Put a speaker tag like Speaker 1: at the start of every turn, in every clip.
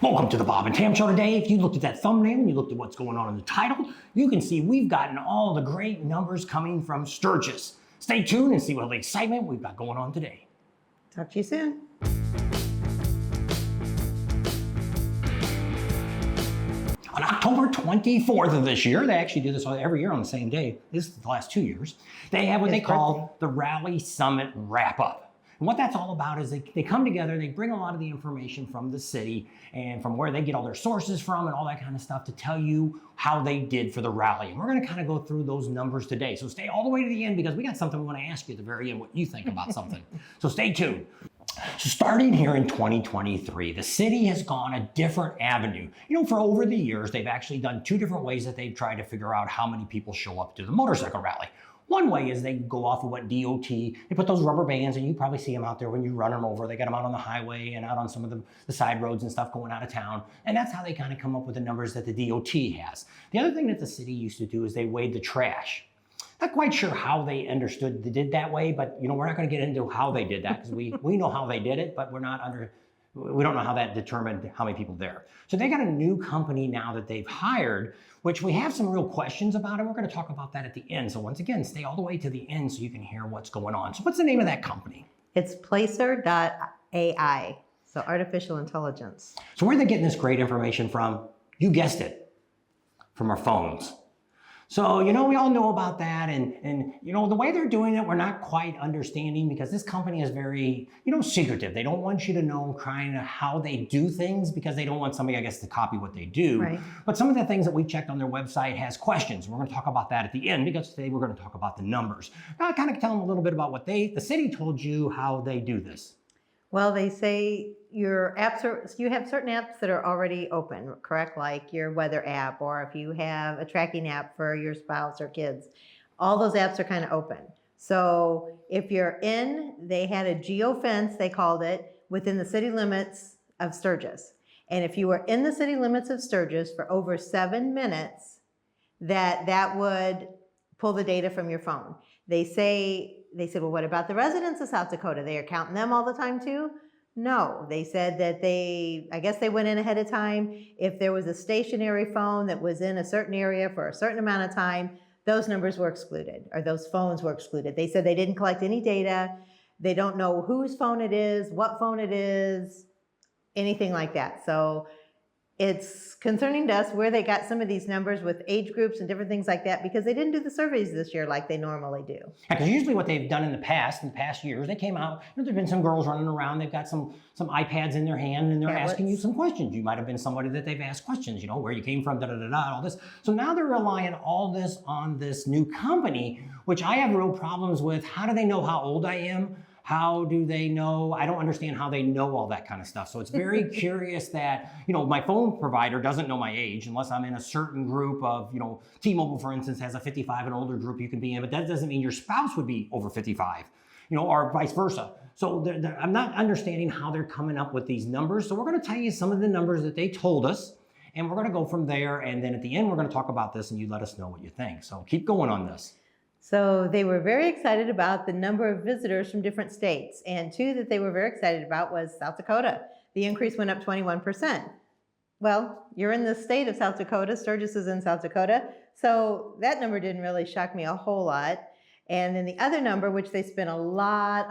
Speaker 1: Welcome to the Bob and Tam Show today. If you looked at that thumbnail and you looked at what's going on in the title, you can see we've gotten all the great numbers coming from Sturgis. Stay tuned and see what the excitement we've got going on today.
Speaker 2: Talk to you soon.
Speaker 1: On October 24th of this year, they actually do this every year on the same day. This is the last 2 years. They have what they call the Rally Summit Wrap-Up. And what that's all about is they come together, they bring a lot of the information from the city and from where they get all their sources from and all that kind of stuff to tell you how they did for the rally. And we're gonna kind of go through those numbers today. So stay all the way to the end because we got something we want to ask you at the very end, what you think about something. So stay tuned. So starting here in 2023, the city has gone a different avenue. You know, for over the years, they've actually done two different ways that they've tried to figure out how many people show up to the motorcycle rally. One way is they go off of what DOT, they put those rubber bands, and you probably see them out there when you run them over. They got them out on the highway and out on some of the side roads and stuff going out of town. And that's how they kind of come up with the numbers that the DOT has. The other thing that the city used to do is they weighed the trash. Not quite sure how they understood they did that way, but you know, we're not going to get into how they did that because we know how they did it, but we don't know how that determined how many people there. So they got a new company now that they've hired, which we have some real questions about, and we're going to talk about that at the end. So once again, stay all the way to the end so you can hear what's going on. So what's the name of that company?
Speaker 2: It's Placer.ai, so artificial intelligence.
Speaker 1: So where are they getting this great information from? You guessed it, from our phones. So, you know, we all know about that. And you know, the way they're doing it, we're not quite understanding because this company is very, you know, secretive. They don't want you to know kind of how they do things because they don't want somebody, I guess, to copy what they do.
Speaker 2: Right.
Speaker 1: But some of the things that we checked on their website has questions. We're going to talk about that at the end because today we're going to talk about the numbers. Now, I kind of tell them a little bit about what the city told you how they do this.
Speaker 2: Well, they say your apps you have certain apps that are already open, correct? Like your weather app, or if you have a tracking app for your spouse or kids, all those apps are kind of open. So if you're they had a geofence, they called it, within the city limits of Sturgis. And if you were in the city limits of Sturgis for over 7 minutes, that would pull the data from your phone. They said, well, what about the residents of South Dakota? They are counting them all the time too? No, they said that I guess they went in ahead of time. If there was a stationary phone that was in a certain area for a certain amount of time, those numbers were excluded, or those phones were excluded. They said they didn't collect any data. They don't know whose phone it is, what phone it is, anything like that. So it's concerning to us where they got some of these numbers with age groups and different things like that because they didn't do the surveys this year like they normally do.
Speaker 1: Because usually what they've done in the past years, they came out, you know, there've been some girls running around, they've got some iPads in their hand and they're asking you some questions. You might have been somebody that they've asked questions, you know, where you came from, all this. So now they're relying all this on this new company, which I have real problems with. How do they know how old I am? How do they know? I don't understand how they know all that kind of stuff. So it's very curious that, you know, my phone provider doesn't know my age unless I'm in a certain group of, you know, T-Mobile, for instance, has a 55 and older group you can be in, but that doesn't mean your spouse would be over 55, you know, or vice versa. So I'm not understanding how they're coming up with these numbers. So we're going to tell you some of the numbers that they told us, and we're going to go from there. And then at the end, we're going to talk about this and you let us know what you think. So keep going on this.
Speaker 2: So they were very excited about the number of visitors from different states. And two that they were very excited about was South Dakota. The increase went up 21%. Well, you're in the state of South Dakota. Sturgis is in South Dakota. So that number didn't really shock me a whole lot. And then the other number, which they spent a lot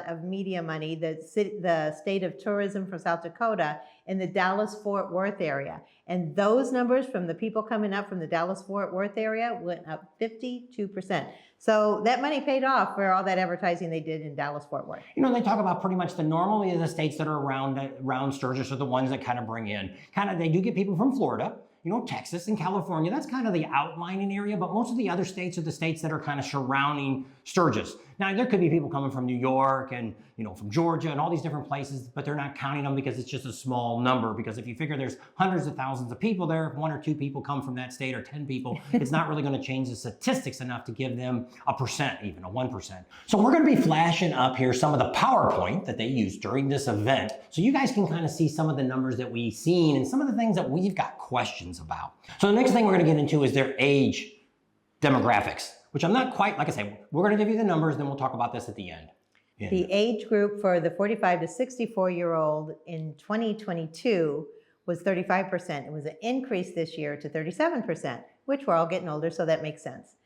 Speaker 2: of media money, the state of tourism for South Dakota in the Dallas-Fort Worth area. And those numbers from the people coming up from the Dallas-Fort Worth area went up 52%. So that money paid off for all that advertising they did in Dallas-Fort Worth.
Speaker 1: You know, they talk about pretty much normally the states that are around Sturgis are the ones that kind of bring in. They do get people from Florida, you know, Texas and California. That's kind of the outlining area, but most of the other states are the states that are kind of surrounding Sturgis. Now, there could be people coming from New York and, you know, from Georgia and all these different places, but they're not counting them because it's just a small number. Because if you figure there's hundreds of thousands of people there, if 1 or 2 people come from that state or 10 people, it's not really going to change the statistics enough to give them a percent, even a 1%. So we're going to be flashing up here some of the PowerPoint that they used during this event. So you guys can kind of see some of the numbers that we've seen and some of the things that we've got questions about. So the next thing we're going to get into is their age demographics, which I'm not quite, like I say, we're going to give you the numbers, then we'll talk about this at the end.
Speaker 2: The age group for the 45 to 64-year-old in 2022 was 35%. It was an increase this year to 37%, which we're all getting older, so that makes sense.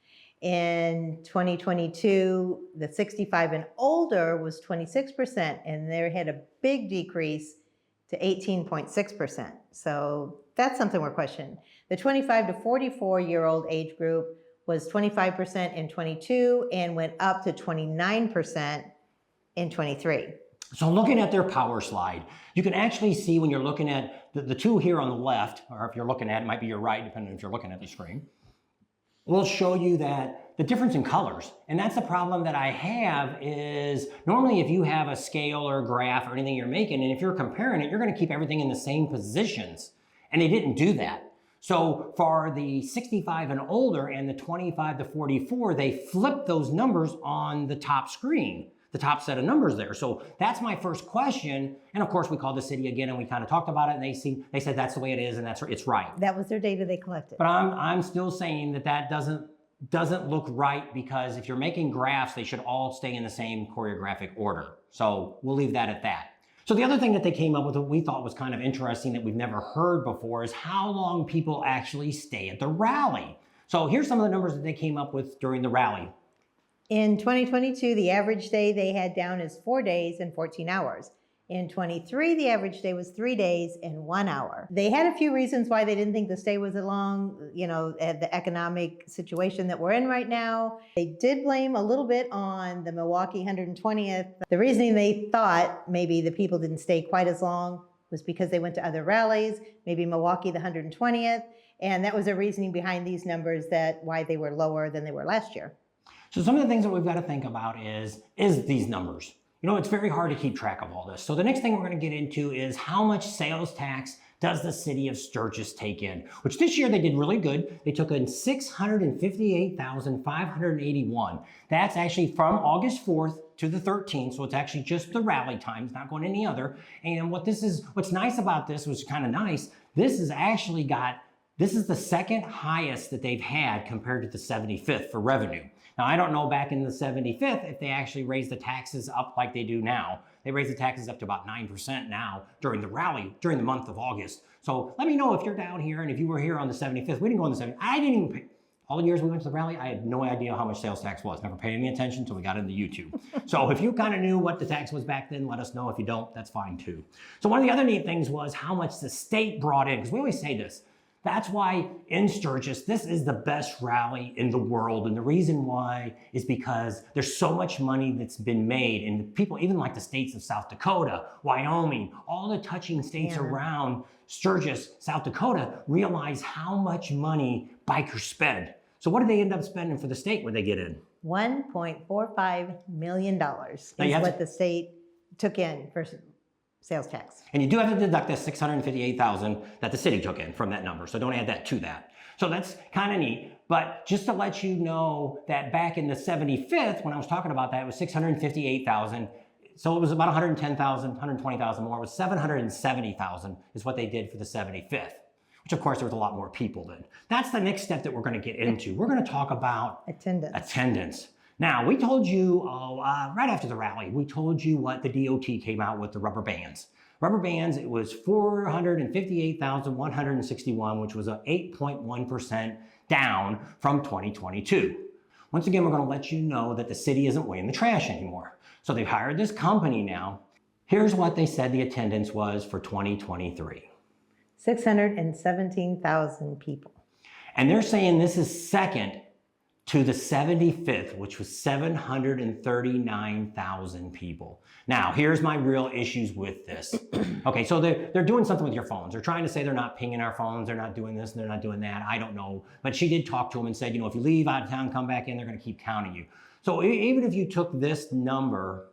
Speaker 2: In 2022, the 65 and older was 26%, and they had a big decrease to 18.6%. So that's something we're questioning. The 25 to 44-year-old age group was 25% in 22 and went up to 29% in 23.
Speaker 1: So looking at their power slide, you can actually see when you're looking at the two here on the left, or if you're looking at it, might be your right, depending if you're looking at the screen, we'll show you that the difference in colors. And that's the problem that I have is normally if you have a scale or a graph or anything you're making, and if you're comparing it, you're gonna keep everything in the same positions. And they didn't do that. So for the 65 and older and the 25 to 44, they flipped those numbers on the top screen, the top set of numbers there. So that's my first question. And of course we called the city again and we kind of talked about it and they said that's the way it is and it's right.
Speaker 2: That was their data they collected.
Speaker 1: But I'm still saying that doesn't look right, because if you're making graphs, they should all stay in the same choreographic order. So we'll leave that at that. So the other thing that they came up with that we thought was kind of interesting that we've never heard before is how long people actually stay at the rally. So here's some of the numbers that they came up with during the rally.
Speaker 2: In 2022, the average day they had down is 4 days and 14 hours. In 23, the average day was 3 days and 1 hour. They had a few reasons why they didn't think the stay was long, the economic situation that we're in right now. They did blame a little bit on the Milwaukee 120th. The reasoning they thought maybe the people didn't stay quite as long was because they went to other rallies, maybe Milwaukee the 120th, and that was a reasoning behind these numbers that why they were lower than they were last year.
Speaker 1: So some of the things that we've got to think about is these numbers. It's very hard to keep track of all this. So the next thing we're going to get into is how much sales tax does the city of Sturgis take in, which this year they did really good. They took in $658,581. That's actually from August 4th to the 13th. So it's actually just the rally time. It's not going any other. And what's nice about this, was kind of nice, this is the second highest that they've had compared to the 75th for revenue. Now, I don't know back in the 75th if they actually raised the taxes up like they do now. They raised the taxes up to about 9% now during the rally, during the month of August. So let me know if you're down here and if you were here on the 75th. We didn't go on the 75th. I didn't even pay. All the years we went to the rally, I had no idea how much sales tax was. Never paid any attention until we got into YouTube. So if you kind of knew what the tax was back then, let us know. If you don't, that's fine too. So one of the other neat things was how much the state brought in, because we always say this. That's why in Sturgis, this is the best rally in the world. And the reason why is because there's so much money that's been made. And people, even like the states of South Dakota, Wyoming, all the touching states around Sturgis, South Dakota, realize how much money bikers spend. So what did they end up spending for the state when they get in?
Speaker 2: $1.45 million is what the state took in for sales tax.
Speaker 1: And you do have to deduct the $658,000 that the city took in from that number. So don't add that to that. So that's kind of neat. But just to let you know that back in the 75th, when I was talking about that, it was $658,000. So it was about $110,000, $120,000 more. It was $770,000 is what they did for the 75th, which of course there was a lot more people then. That's the next step that we're going to get into. We're going to talk about attendance. Now, we told you right after the rally, we told you what the DOT came out with, the rubber bands. Rubber bands, it was 458,161, which was a 8.1% down from 2022. Once again, we're going to let you know that the city isn't weighing the trash anymore. So they've hired this company now. Here's what they said the attendance was for 2023.
Speaker 2: 617,000 people.
Speaker 1: And they're saying this is second to the 75th, which was 739,000 people. Now, here's my real issues with this. Okay, so they're doing something with your phones. They're trying to say they're not pinging our phones, they're not doing this, and they're not doing that. I don't know. But she did talk to them and said, if you leave out of town, come back in, they're gonna keep counting you. So even if you took this number,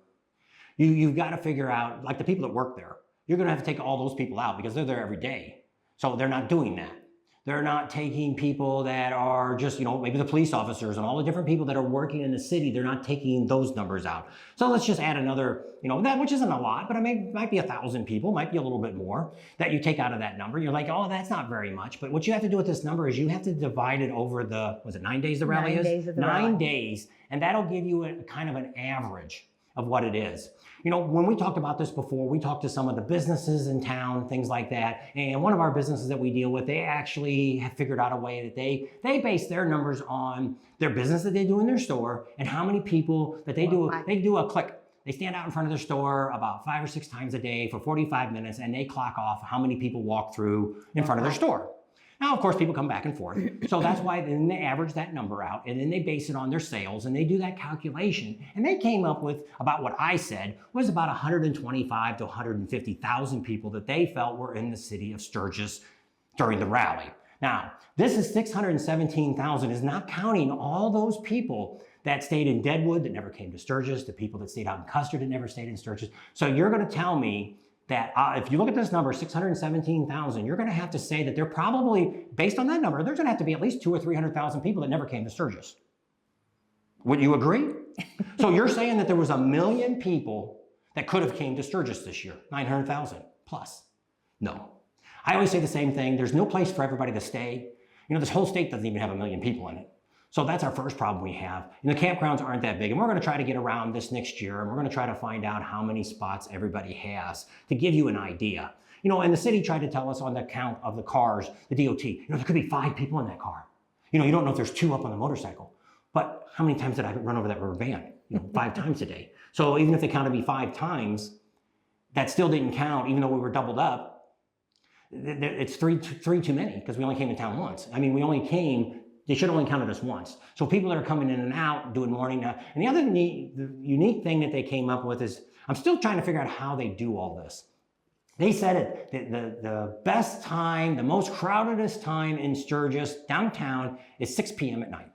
Speaker 1: you've got to figure out, like the people that work there, you're gonna have to take all those people out because they're there every day. So they're not doing that. They're not taking people that are just, maybe the police officers and all the different people that are working in the city. They're not taking those numbers out. So let's just add another, that which isn't a lot, but it might be 1,000 people, might be a little bit more that you take out of that number. You're like, oh, that's not very much. But what you have to do with this number is you have to divide it over the, was it 9 days the rally is?
Speaker 2: 9 days of the rally.
Speaker 1: 9 days. And that'll give you a kind of an average. of what it is. You know, when we talked about this before, we talked to some of the businesses in town, things like that. And one of our businesses that we deal with, they actually have figured out a way that they base their numbers on their business that they do in their store and how many people that they do a click. They stand out in front of their store about 5 or 6 times a day for 45 minutes and they clock off how many people walk through in front of their store. Now, of course, people come back and forth. So that's why then they average that number out and then they base it on their sales and they do that calculation. And they came up with about what I said was about 125 to 150,000 people that they felt were in the city of Sturgis during the rally. Now, this is 617,000 is not counting all those people that stayed in Deadwood that never came to Sturgis, the people that stayed out in Custer that never stayed in Sturgis. So you're going to tell me that if you look at this number, 617,000, you're going to have to say that they're probably, based on that number, there's going to have to be at least 200,000 or 300,000 people that never came to Sturgis. Would you agree? So you're saying that there was 1 million people that could have came to Sturgis this year, 900,000 plus. No. I always say the same thing. There's no place for everybody to stay. You know, this whole state doesn't even have 1 million people in it. So that's our first problem we have. And the campgrounds aren't that big. And we're going to try to get around this next year. And we're going to try to find out how many spots everybody has to give you an idea. You know, and the city tried to tell us on the count of the cars, the DOT, you know, there could be 5 people in that car. You know, you don't know if there's 2 up on the motorcycle. But how many times did I run over that rubber band? You know, 5 times a day. So even if they counted me 5 times, that still didn't count, even though we were doubled up. It's three too many because we only came to town once. I mean, we only came. They should have only counted us once. So people that are coming in and out, doing morning now. And the other unique thing that they came up with is, I'm still trying to figure out how they do all this. They said it, the best time, the most crowdedest time in Sturgis, downtown, is 6 p.m. at night,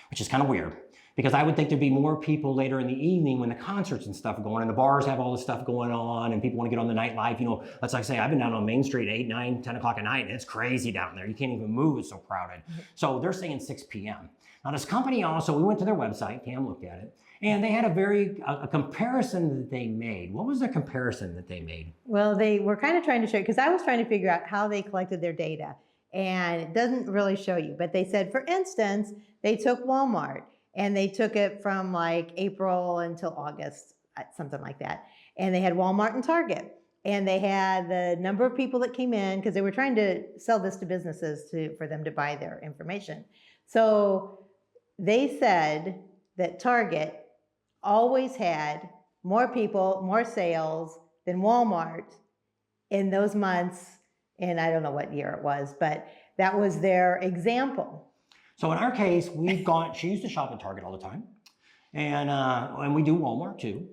Speaker 1: which is kind of weird. Because I would think there'd be more people later in the evening when the concerts and stuff are going and the bars have all this stuff going on and people want to get on the nightlife. You know, let's like say, I've been down on Main Street 8, 9, 10 o'clock at night and it's crazy down there. You can't even move, it's so crowded. So they're saying 6 p.m. Now this company also, we went to their website, Tam looked at it, and they had a comparison that they made. What was the comparison that they made?
Speaker 2: Well, they were kind of trying to show, because I was trying to figure out how they collected their data and it doesn't really show you, but they said, for instance, they took Walmart. And they took it from like April until August, something like that. And they had Walmart and Target. And they had the number of people that came in because they were trying to sell this to businesses for them to buy their information. So they said that Target always had more people, more sales than Walmart in those months. And I don't know what year it was, but that was their example.
Speaker 1: So in our case, she used to shop at Target all the time. And we do Walmart too.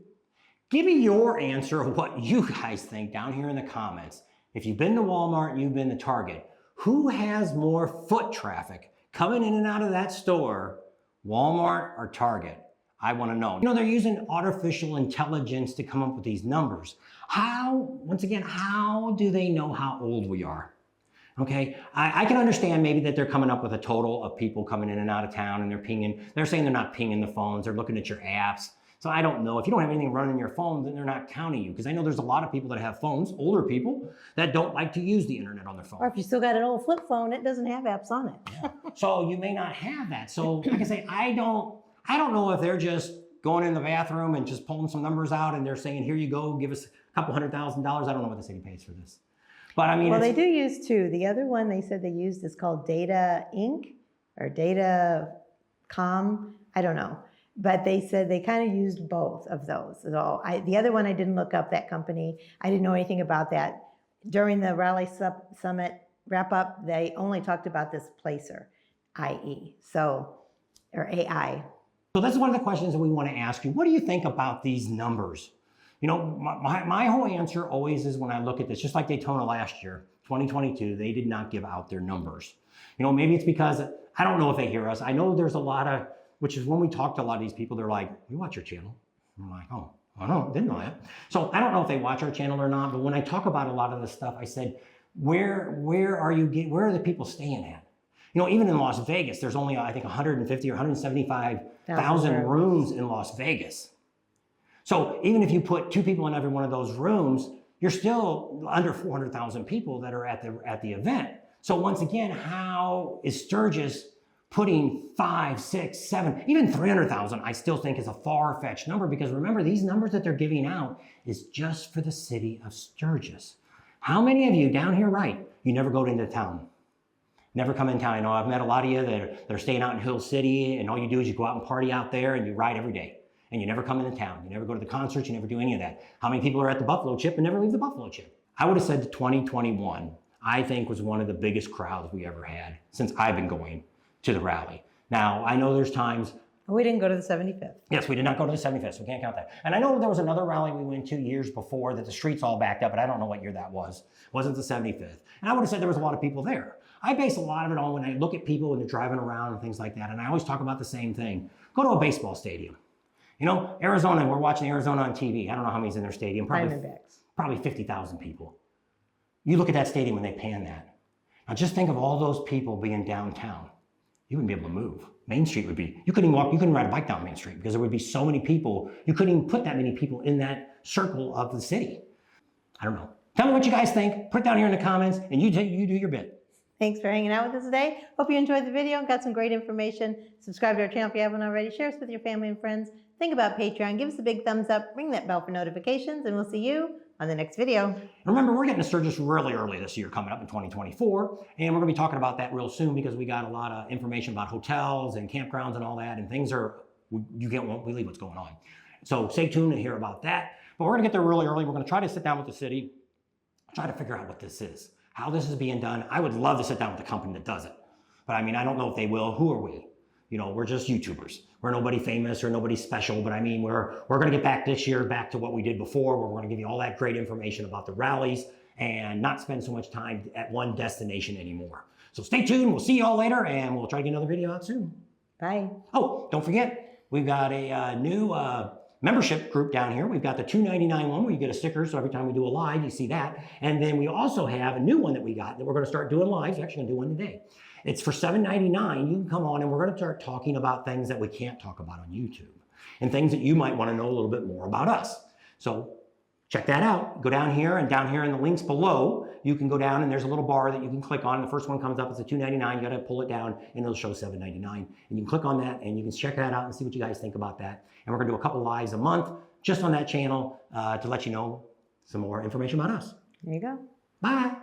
Speaker 1: Give me your answer of what you guys think down here in the comments. If you've been to Walmart and you've been to Target, who has more foot traffic coming in and out of that store, Walmart or Target? I want to know. You know, they're using artificial intelligence to come up with these numbers. Once again, how do they know how old we are? Okay, I can understand maybe that they're coming up with a total of people coming in and out of town and they're pinging. They're saying they're not pinging the phones. They're looking at your apps. So I don't know. If you don't have anything running your phone, then they're not counting you. Because I know there's a lot of people that have phones, older people, that don't like to use the internet on their phone.
Speaker 2: Or if you still got an old flip phone, it doesn't have apps on it.
Speaker 1: Yeah. So you may not have that. So like I say, I don't know if they're just going in the bathroom and just pulling some numbers out and they're saying, here you go, give us a couple $100,000. I don't know what the city pays for this. But I mean,
Speaker 2: well, they do use 2. The other one they said they used is called Data Inc. or Data Com. I don't know. But they said they kind of used both of those. So the other one I didn't look up, that company. I didn't know anything about that. During the Rally Summit wrap up, they only talked about this Placer, IE, or AI.
Speaker 1: So that's one of the questions that we want to ask you. What do you think about these numbers? You know, my whole answer always is when I look at this, just like Daytona last year, 2022, they did not give out their numbers. You know, maybe it's because, I don't know if they hear us. I know there's a lot of, which is when we talk to a lot of these people, they're like, we watch your channel. I'm like, oh, I didn't know that. So I don't know if they watch our channel or not, but when I talk about a lot of this stuff, I said, where are the people staying at? You know, even in Las Vegas, there's only, I think, 150 or 175,000 rooms in Las Vegas. So even if you put 2 people in every one of those rooms, you're still under 400,000 people that are at the event. So once again, how is Sturgis Putting 5, 6, 7, even 300,000, I still think is a far-fetched number because remember, these numbers that they're giving out is just for the city of Sturgis. How many of you down here, right, you never go into town? Never come in town. I know I've met a lot of you that are staying out in Hill City and all you do is you go out and party out there and you ride every day. And you never come into town. You never go to the concerts. You never do any of that. How many people are at the Buffalo Chip and never leave the Buffalo Chip? I would have said 2021, I think was one of the biggest crowds we ever had since I've been going to the rally. Now, I know there's times.
Speaker 2: We didn't go to the 75th.
Speaker 1: Yes, we did not go to the 75th, so we can't count that. And I know there was another rally we went to years before that the streets all backed up, but I don't know what year that was. It wasn't the 75th. And I would have said there was a lot of people there. I base a lot of it on when I look at people when they're driving around and things like that, and I always talk about the same thing. Go to a baseball stadium. You know, Arizona, we're watching Arizona on TV. I don't know how many's in their stadium. Probably 50,000 people. You look at that stadium when they pan that. Now just think of all those people being downtown. You wouldn't be able to move. Main Street would be, you couldn't ride a bike down Main Street because there would be so many people. You couldn't even put that many people in that circle of the city. I don't know. Tell me what you guys think. Put it down here in the comments and you do your bit.
Speaker 2: Thanks for hanging out with us today. Hope you enjoyed the video and got some great information. Subscribe to our channel if you haven't already. Share us with your family and friends. Think about Patreon. Give us a big thumbs up. Ring that bell for notifications, and we'll see you on the next video.
Speaker 1: Remember, we're getting to Sturgis really early this year, coming up in 2024, and we're going to be talking about that real soon because we got a lot of information about hotels and campgrounds and all that, and things are, you won't believe what's going on. So stay tuned to hear about that. But we're going to get there really early. We're going to try to sit down with the city, try to figure out what this is, how this is being done. I would love to sit down with the company that does it, but I mean, I don't know if they will. Who are we? You know, we're just YouTubers. We're nobody famous or nobody special, but I mean, we're going to get back this year, back to what we did before, where we're going to give you all that great information about the rallies and not spend so much time at one destination anymore. So stay tuned. We'll see you all later, and we'll try to get another video out soon.
Speaker 2: Bye.
Speaker 1: Oh, don't forget, we've got a new membership group down here. We've got the $2.99 one where you get a sticker, so every time we do a live, you see that. And then we also have a new one that we got that we're going to start doing live. We're actually going to do one today. It's for $7.99. You can come on and we're going to start talking about things that we can't talk about on YouTube and things that you might want to know a little bit more about us. So check that out. Go down here, and down here in the links below, you can go down and there's a little bar that you can click on. The first one comes up, it's a $2.99. You got to pull it down and it'll show $7.99. And you can click on that and you can check that out and see what you guys think about that. And we're going to do a couple lives a month just on that channel to let you know some more information about us.
Speaker 2: There you go.
Speaker 1: Bye.